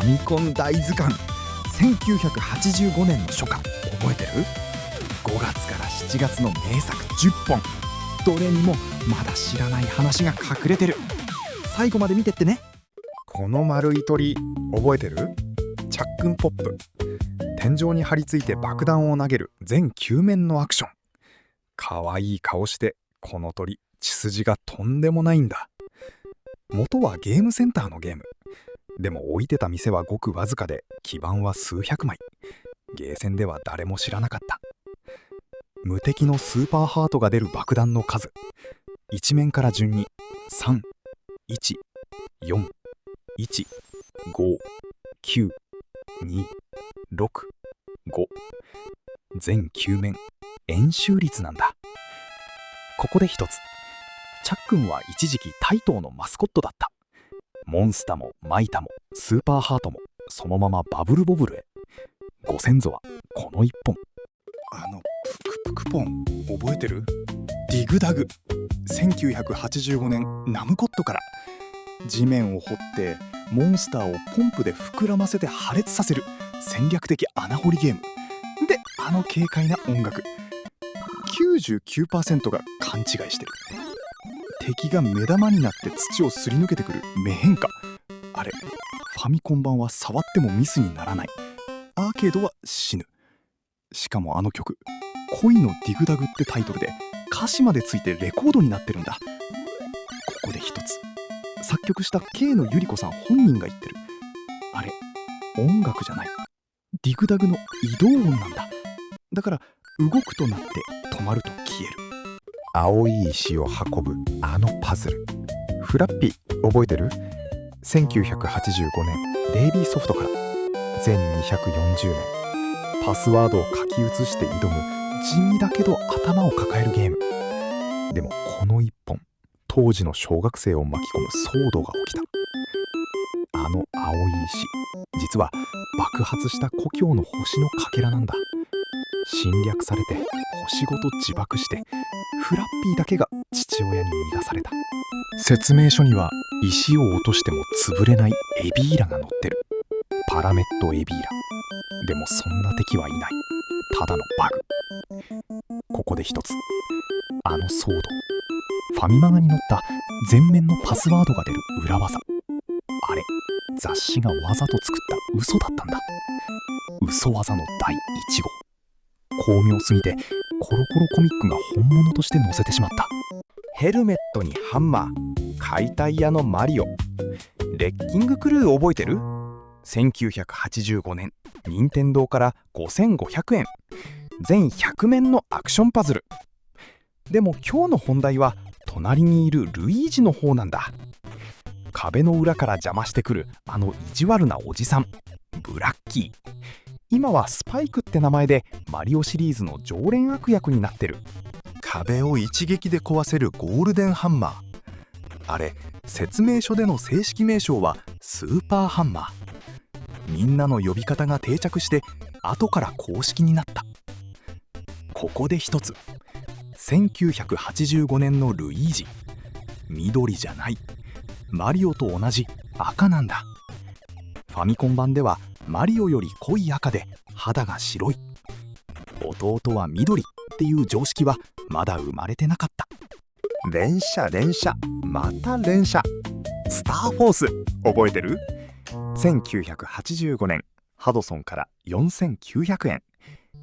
ァミコン大図鑑1985年の初夏覚えてる？5月から7月の名作10本、どれにもまだ知らない話が隠れてる。最後まで見てってね。この丸い鳥覚えてる？チャックンポップ。天井に張り付いて爆弾を投げる全9面のアクション。かわいい顔して、この鳥血筋がとんでもないんだ。元はゲームセンターのゲームでも、置いてた店はごくわずかで基盤は数百枚。ゲーセンでは誰も知らなかった。無敵のスーパーハートが出る爆弾の数、一面から順に3、1、4、1、5、9、2、6、5、全9面円周率なんだ。ここで一つ、チャックンは一時期タイトーのマスコットだった。モンスタもマイタもスーパーハートもそのままバブルボブルへ。ご先祖はこの一本。プクプクポン覚えてる？ディグダグ。1985年ナムコットから。地面を掘ってモンスターをポンプで膨らませて破裂させる戦略的穴掘りゲームで、軽快な音楽。 99% が勘違いしてる。敵が目玉になって土をすり抜けてくる目変化。あれ、ファミコン版は触ってもミスにならない。アーケードは死ぬ。しかも曲「恋のディグダグ」ってタイトルで歌詞までついてレコードになってるんだ。ここで一つ、作曲した慶野百合子さん本人が言ってる。あれ、音楽じゃない、ディグダグの移動音なんだ。だから動くとなって止まると消える。青い石を運ぶパズル。フラッピー覚えてる？ 1985 年デイビーソフトから。全240年。パスワードを書き写して挑む地味だけど頭を抱えるゲーム。でもこの一本、当時の小学生を巻き込む騒動が起きた。青い石、実は爆発した故郷の星のかけらなんだ。侵略されて星ごと自爆して、フラッピーだけが父親に逃がされた。説明書には石を落としても潰れないエビーラが載ってる。パラメットエビーラ。でもそんな敵はいない。ただのバグ。ここで一つ、騒動、ファミマガに載った全面のパスワードが出る裏技。あれ、雑誌がわざと作った嘘だったんだ。嘘技の第1号。巧妙すぎてコロコロコミックが本物として載せてしまった。ヘルメットにハンマー、解体屋のマリオ。レッキングクルー覚えてる？ 1985 年任天堂から5500円、全100面のアクションパズル。でも今日の本題は隣にいるルイージの方なんだ。壁の裏から邪魔してくる意地悪なおじさん、ブラッキー。今はスパイクって名前でマリオシリーズの常連悪役になってる。壁を一撃で壊せるゴールデンハンマー。あれ、説明書での正式名称はスーパーハンマー。みんなの呼び方が定着して後から公式になった。ここで一つ、1985年のルイージ。緑じゃない、マリオと同じ赤なんだ。ファミコン版ではマリオより濃い赤で肌が白い。弟は緑っていう常識はまだ生まれてなかった。連射連射、また連射。スターフォース覚えてる？ 1985 年ハドソンから4900円。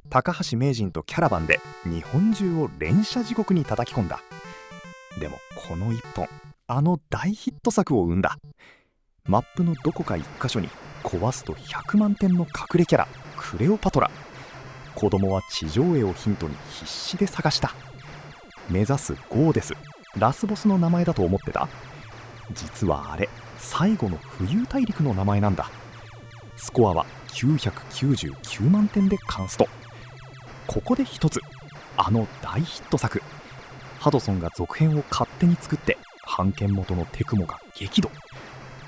高橋名人とキャラバンで日本中を連射地獄に叩き込んだ。でもこの一本、大ヒット作を生んだ。マップのどこか一箇所に壊すと100万点の隠れキャラ、クレオパトラ。子供は地上絵をヒントに必死で探した。目指すゴーデス、ラスボスの名前だと思ってた？実はあれ、最後の浮遊大陸の名前なんだ。スコアは999万点でカンスト。ここで一つ、大ヒット作。ハドソンが続編を勝手に作って版権元のテクモが激怒。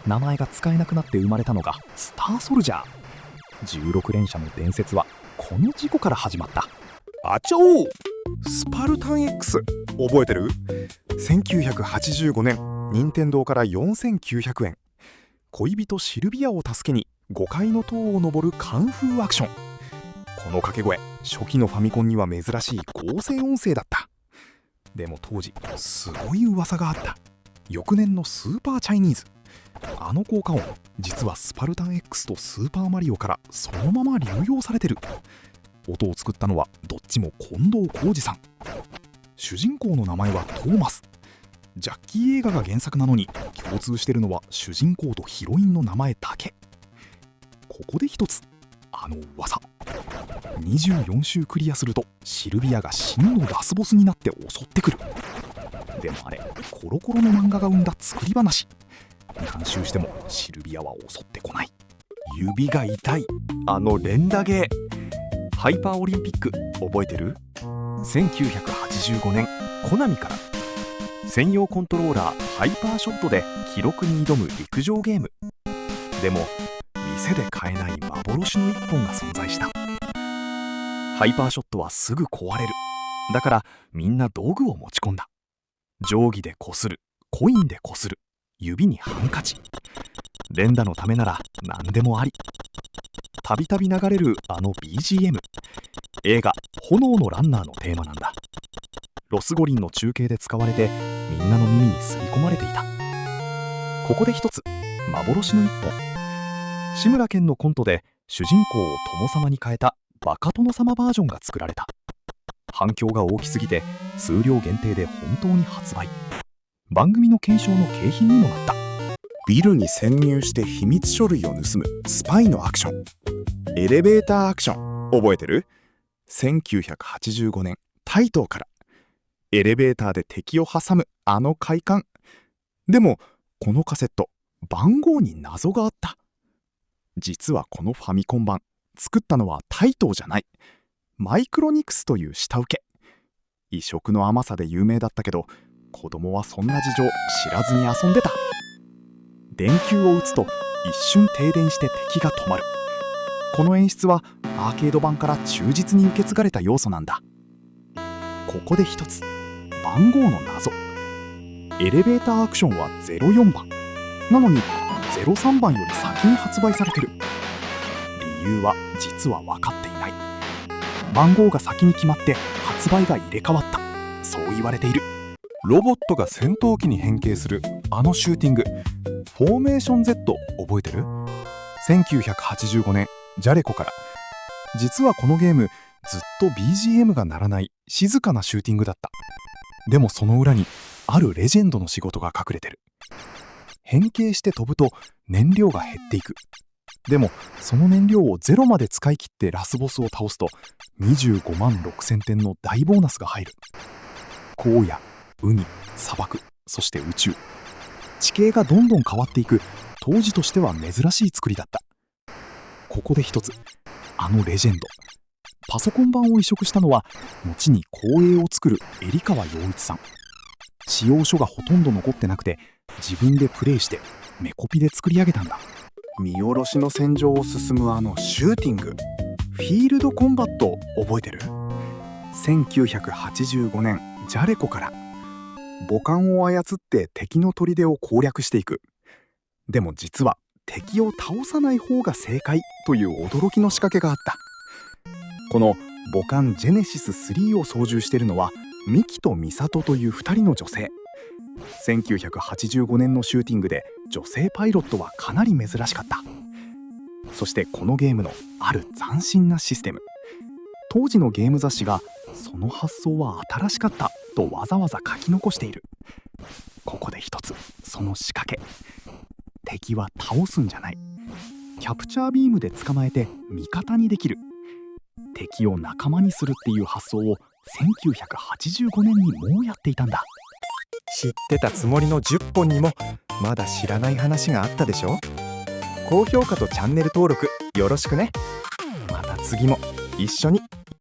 名前が使えなくなって生まれたのがスターソルジャー。16連射の伝説はこの事故から始まった。あちょー、スパルタン X 覚えてる？ 1985 年任天堂から4900円。恋人シルビアを助けに5階の塔を登るカンフーアクション。この掛け声、初期のファミコンには珍しい合成音声だった。でも当時すごい噂があった。翌年のスーパーチャイニーズ、あの効果音、実はスパルタン X とスーパーマリオからそのまま流用されてる。音を作ったのはどっちも近藤浩二さん。主人公の名前はトーマス。ジャッキー映画が原作なのに共通してるのは主人公とヒロインの名前だけ。ここで一つ、あの噂。24周クリアするとシルビアが真のラスボスになって襲ってくる。でもあれ、コロコロの漫画が生んだ作り話。何周してもシルビアは襲ってこない。指が痛い、あの連打ゲー。ハイパーオリンピック覚えてる？ 1985 年コナミから専用コントローラーハイパーショットで記録に挑む陸上ゲーム。でも店で買えない幻の一本が存在した。ハイパーショットはすぐ壊れる。だからみんな道具を持ち込んだ。定規でこする、コインでこする、指にハンカチ。連打のためなら何でもあり。たびたび流れるあの BGM、 映画「炎のランナー」のテーマなんだ。ロス五輪の中継で使われてみんなの耳に吸い込まれていた。ここで一つ、幻の一本。志村けんのコントで主人公を殿様に変えたバカ殿様バージョンが作られた。反響が大きすぎて数量限定で本当に発売。番組の検証の景品にもなった。ビルに潜入して秘密書類を盗むスパイのアクション。エレベーターアクション覚えてる？ 1985 年台東からエレベーターで敵を挟むあの快感。でもこのカセット、番号に謎があった。実はこのファミコン版作ったのは台東じゃない、マイクロニクスという下請け。異色の甘さで有名だったけど、子供はそんな事情知らずに遊んでた。電球を打つと一瞬停電して敵が止まる。この演出はアーケード版から忠実に受け継がれた要素なんだ。ここで一つ、番号の謎。エレベーターアクションは04番なのに03番より先に発売されてる。理由は実は分かっていない。番号が先に決まって発売が入れ替わった、そう言われている。ロボットが戦闘機に変形するあのシューティング、フォーメーション Z 覚えてる？ 1985 年ジャレコから。実はこのゲームずっと BGM が鳴らない静かなシューティングだった。でもその裏にあるレジェンドの仕事が隠れてる。変形して飛ぶと燃料が減っていく。でもその燃料をゼロまで使い切ってラスボスを倒すと25万6000点の大ボーナスが入る。荒野、海、砂漠、そして宇宙、地形がどんどん変わっていく当時としては珍しい作りだった。ここで一つ、あのレジェンド。パソコン版を移植したのは後に光栄を作る入川陽一さん。使用書がほとんど残ってなくて自分でプレイしてメコピで作り上げたんだ。見下ろしの戦場を進むあのシューティング、フィールドコンバット覚えてる？ 1985 年ジャレコから。母艦を操って敵の砦を攻略していく。でも実は敵を倒さない方が正解という驚きの仕掛けがあった。この母艦ジェネシス3を操縦しているのはミキとミサトという2人の女性。1985年のシューティングで女性パイロットはかなり珍しかった。そしてこのゲームのある斬新なシステム、当時のゲーム雑誌がその発想は新しかったとわざわざ書き残している。ここで一つ、その仕掛け。敵は倒すんじゃない、キャプチャービームで捕まえて味方にできる。敵を仲間にするっていう発想を1985年にもうやっていたんだ。知ってたつもりの10本にもまだ知らない話があったでしょ。高評価とチャンネル登録よろしくね。また次も一緒に